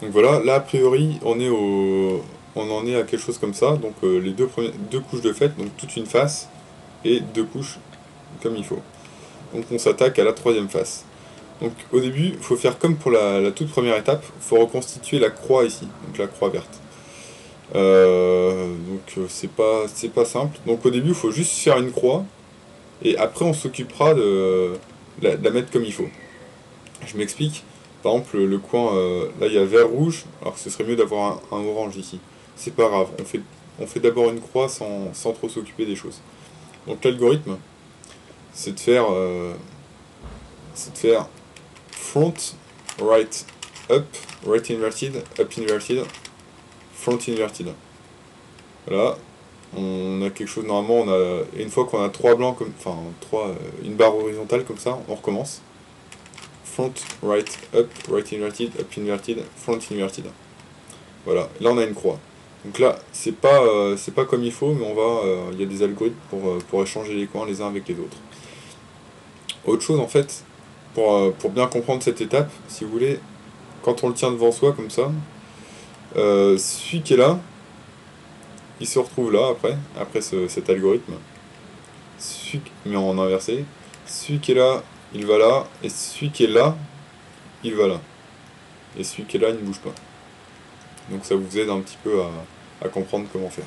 Donc voilà, là a priori on en est à quelque chose comme ça, donc les deux couches de fait, donc toute une face et deux couches comme il faut. Donc on s'attaque à la troisième face. Donc au début, il faut faire comme pour la toute première étape, il faut reconstituer la croix ici, donc la croix verte. C'est pas simple. Donc au début, il faut juste faire une croix, et après on s'occupera de la mettre comme il faut. Je m'explique. Par exemple, le coin, là il y a vert rouge, alors que ce serait mieux d'avoir un orange ici. C'est pas grave, on fait d'abord une croix sans trop s'occuper des choses. Donc l'algorithme, c'est de faire, euh, c'est de faire front, right, up, right inverted, up inverted, front inverted. Voilà, on a quelque chose, normalement, et une fois qu'on a trois blancs, enfin, une barre horizontale comme ça, on recommence. Front, right, up, right inverted, up inverted, front inverted. Voilà, là on a une croix. Donc là, c'est pas comme il faut, mais il y a des algorithmes pour échanger les coins les uns avec les autres. Autre chose en fait, pour bien comprendre cette étape, si vous voulez, quand on le tient devant soi comme ça, celui qui est là, il se retrouve là après cet algorithme, mais en inversé. Celui qui est là, il va là, et celui qui est là, il va là. Et celui qui est là, il ne bouge pas. Donc ça vous aide un petit peu à comprendre comment faire.